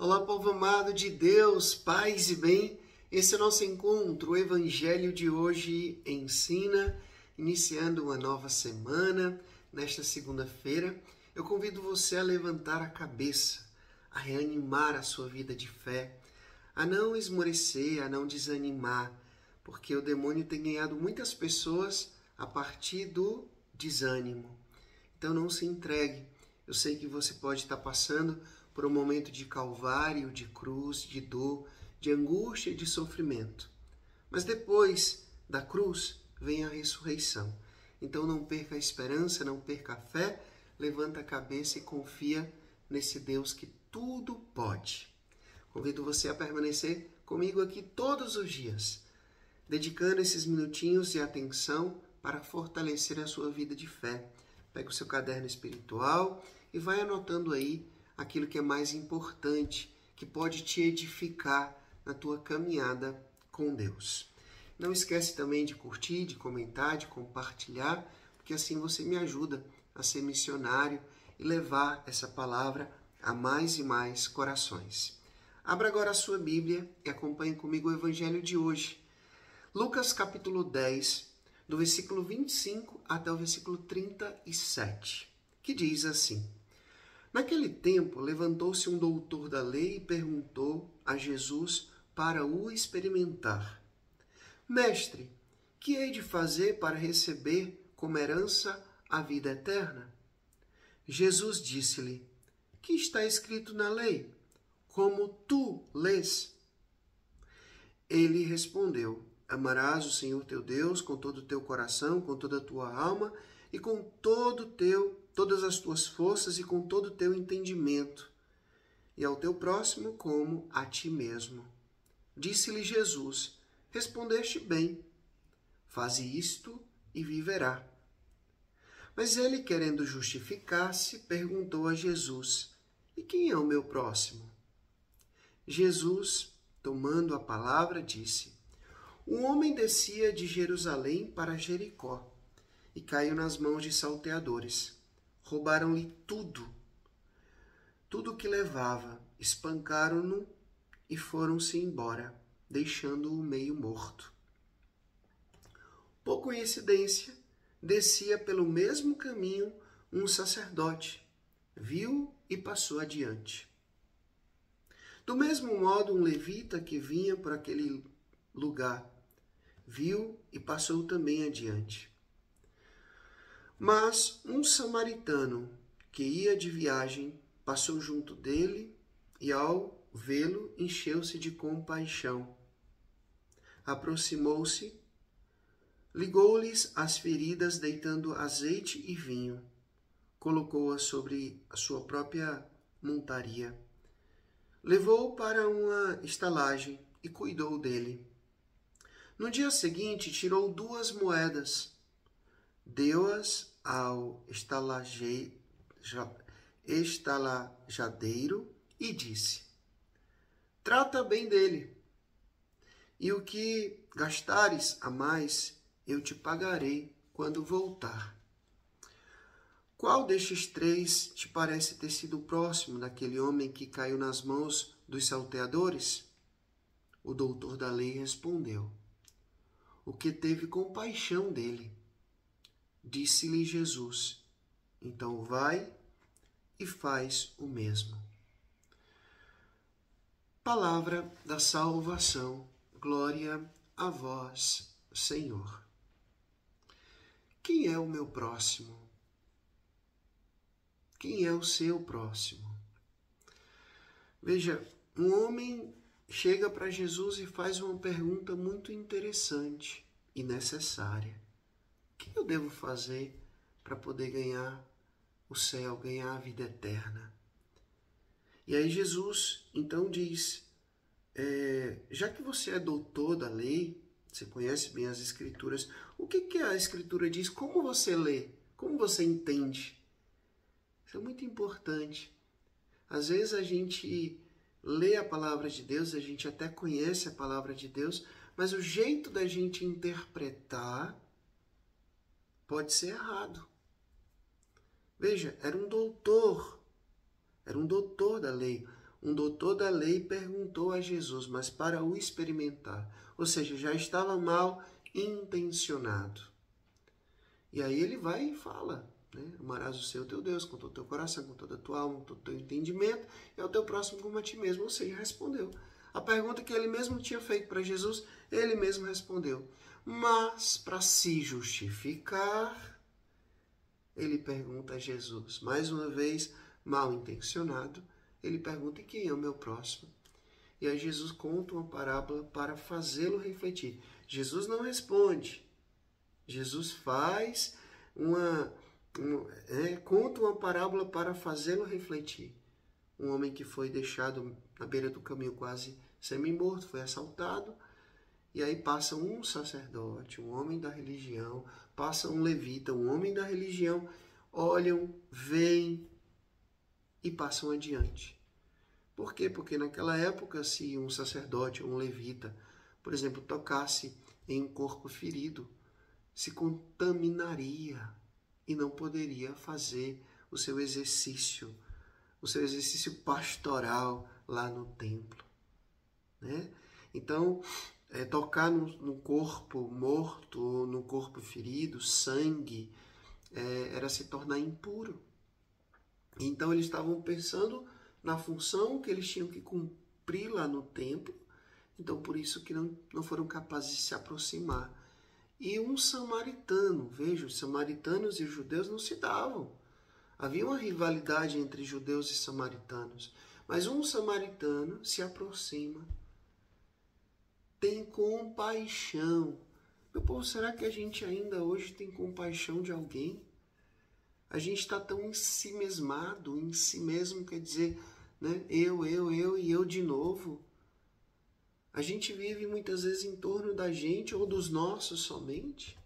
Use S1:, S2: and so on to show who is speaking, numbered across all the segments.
S1: Olá, povo amado de Deus, paz e bem. Esse é o nosso encontro. O Evangelho de hoje ensina, iniciando uma nova semana, nesta segunda-feira. Eu convido você a levantar a cabeça, a reanimar a sua vida de fé, a não esmorecer, a não desanimar, porque o demônio tem ganhado muitas pessoas a partir do desânimo. Então não se entregue. Eu sei que você pode estar passando por um momento de calvário, de cruz, de dor, de angústia e de sofrimento. Mas depois da cruz vem a ressurreição. Então não perca a esperança, não perca a fé, levanta a cabeça e confia nesse Deus que tudo pode. Convido você a permanecer comigo aqui todos os dias, dedicando esses minutinhos de atenção para fortalecer a sua vida de fé. Pega o seu caderno espiritual e vai anotando aí aquilo que é mais importante, que pode te edificar na tua caminhada com Deus. Não esquece também de curtir, de comentar, de compartilhar, porque assim você me ajuda a ser missionário e levar essa palavra a mais e mais corações. Abra agora a sua Bíblia e acompanhe comigo o Evangelho de hoje. Lucas capítulo 10, do versículo 25 até o versículo 37, que diz assim: Naquele tempo, levantou-se um doutor da lei e perguntou a Jesus para o experimentar: Mestre, que hei de fazer para receber como herança a vida eterna? Jesus disse-lhe: Que está escrito na lei? Como tu lês? Ele respondeu: Amarás o Senhor teu Deus com todo o teu coração, com toda a tua alma e com todas as tuas forças e com todo o teu entendimento, e ao teu próximo como a ti mesmo. Disse-lhe Jesus: Respondeste bem, faze isto e viverá. Mas ele, querendo justificar-se, perguntou a Jesus: E quem é o meu próximo? Jesus, tomando a palavra, disse: Um homem descia de Jerusalém para Jericó e caiu nas mãos de salteadores. Roubaram-lhe tudo o que levava, espancaram-no e foram-se embora, deixando-o meio morto. Por coincidência, descia pelo mesmo caminho um sacerdote, viu e passou adiante. Do mesmo modo, um levita que vinha por aquele lugar, viu e passou também adiante. Mas um samaritano que ia de viagem passou junto dele e, ao vê-lo, encheu-se de compaixão. Aproximou-se, ligou-lhes as feridas, deitando azeite e vinho. Colocou-as sobre a sua própria montaria. Levou-o para uma estalagem e cuidou dele. No dia seguinte, tirou 2 moedas, deu-as ao estalajadeiro e disse: Trata bem dele, e o que gastares a mais eu te pagarei quando voltar. Qual destes 3 te parece ter sido o próximo daquele homem que caiu nas mãos dos salteadores? O doutor da lei respondeu: O que teve compaixão dele. Disse-lhe Jesus: Então vai e faz o mesmo. Palavra da salvação. Glória a vós, Senhor. Quem é o meu próximo? Quem é o seu próximo? Veja, um homem chega para Jesus e faz uma pergunta muito interessante e necessária. O que eu devo fazer para poder ganhar o céu, ganhar a vida eterna? E aí Jesus então diz: já que você é doutor da lei, você conhece bem as Escrituras, o que a Escritura diz? Como você lê? Como você entende? Isso é muito importante. Às vezes a gente lê a palavra de Deus, a gente até conhece a palavra de Deus, mas o jeito da gente interpretar pode ser errado. Veja, era um doutor da lei, um doutor da lei perguntou a Jesus, mas para o experimentar. Ou seja, já estava mal intencionado. E aí ele vai e fala, né? Amarás o Senhor teu Deus com todo o teu coração, com toda a tua alma, com todo o teu entendimento, e ao teu próximo como a ti mesmo. Ou seja, respondeu. A pergunta que ele mesmo tinha feito para Jesus, ele mesmo respondeu. Mas para se justificar, ele pergunta a Jesus, mais uma vez mal intencionado, ele pergunta: e quem é o meu próximo? E aí Jesus conta uma parábola para fazê-lo refletir. Jesus não responde. Jesus conta uma parábola para fazê-lo refletir. Um homem que foi deixado na beira do caminho quase semi-morto, foi assaltado, e aí passa um sacerdote, um homem da religião, passa um levita, um homem da religião, olham, veem e passam adiante. Por quê? Porque naquela época, se um sacerdote ou um levita, por exemplo, tocasse em um corpo ferido, se contaminaria e não poderia fazer o seu exercício pastoral lá no templo, né? Então, tocar no corpo morto ou no corpo ferido, sangue, era se tornar impuro. Então, eles estavam pensando na função que eles tinham que cumprir lá no templo, então por isso que não foram capazes de se aproximar. E um samaritano, veja, os samaritanos e os judeus não se davam. Havia uma rivalidade entre judeus e samaritanos. Mas um samaritano se aproxima, tem compaixão. Meu povo, será que a gente ainda hoje tem compaixão de alguém? A gente está tão ensimesmado, em si mesmo, quer dizer, né? Eu e eu de novo. A gente vive muitas vezes em torno da gente ou dos nossos somente.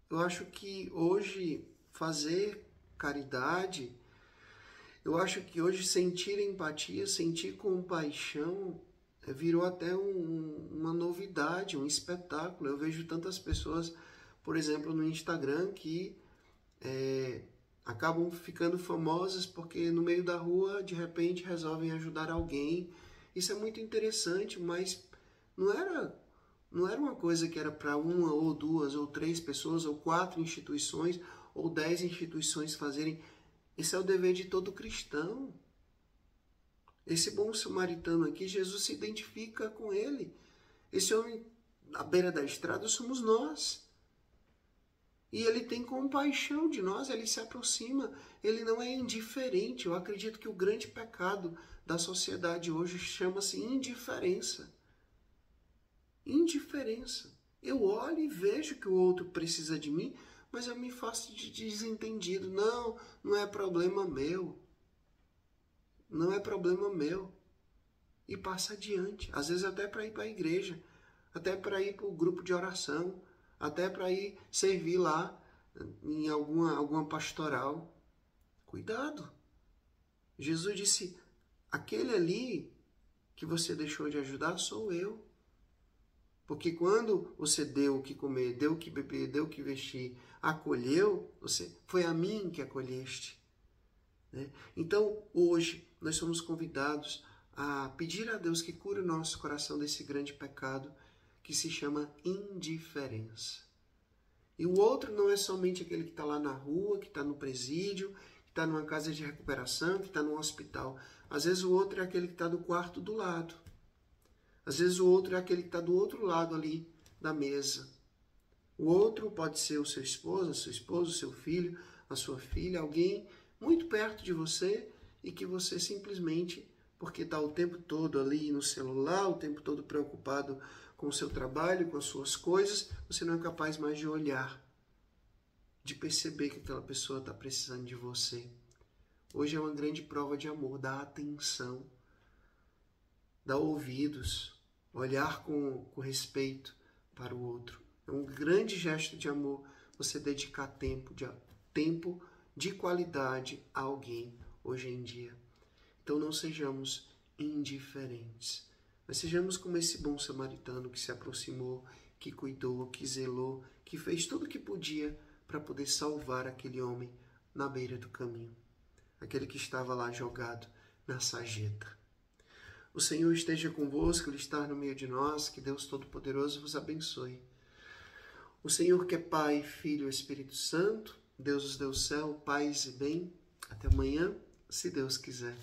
S1: Eu acho que hoje fazer caridade, eu acho que hoje sentir empatia, sentir compaixão, virou até uma novidade, um espetáculo. Eu vejo tantas pessoas, por exemplo, no Instagram, que acabam ficando famosas porque no meio da rua, de repente, resolvem ajudar alguém. Isso é muito interessante, mas não era uma coisa que era para uma ou duas ou três pessoas ou 4 instituições ou 10 instituições fazerem. Esse é o dever de todo cristão. Esse bom samaritano aqui, Jesus se identifica com ele. Esse homem à beira da estrada somos nós. E ele tem compaixão de nós, ele se aproxima, ele não é indiferente. Eu acredito que o grande pecado da sociedade hoje chama-se indiferença. Indiferença. Eu olho e vejo que o outro precisa de mim, mas eu me faço de desentendido. Não é problema meu. Não é problema meu. E passa adiante. Às vezes até para ir para a igreja, até para ir para o grupo de oração, até para ir servir lá em alguma pastoral. Cuidado. Jesus disse: aquele ali que você deixou de ajudar sou eu. Porque quando você deu o que comer, deu o que beber, deu o que vestir, acolheu, foi a mim que acolheste. Né? Então, hoje, nós somos convidados a pedir a Deus que cure o nosso coração desse grande pecado que se chama indiferença. E o outro não é somente aquele que está lá na rua, que está no presídio, que está numa casa de recuperação, que está no hospital. Às vezes o outro é aquele que está do quarto do lado. Às vezes o outro é aquele que está do outro lado ali da mesa. O outro pode ser o seu esposo, o seu filho, a sua filha, alguém muito perto de você e que você simplesmente, porque está o tempo todo ali no celular, o tempo todo preocupado com o seu trabalho, com as suas coisas, você não é capaz mais de olhar, de perceber que aquela pessoa está precisando de você. Hoje é uma grande prova de amor, dar atenção, dar ouvidos, olhar com respeito para o outro. É um grande gesto de amor você dedicar tempo de qualidade a alguém hoje em dia. Então não sejamos indiferentes, mas sejamos como esse bom samaritano que se aproximou, que cuidou, que zelou, que fez tudo o que podia para poder salvar aquele homem na beira do caminho. Aquele que estava lá jogado na sarjeta. O Senhor esteja convosco, Ele está no meio de nós, que Deus Todo-Poderoso vos abençoe. O Senhor que é Pai, Filho e Espírito Santo, Deus os deu céu, paz e bem. Até amanhã, se Deus quiser.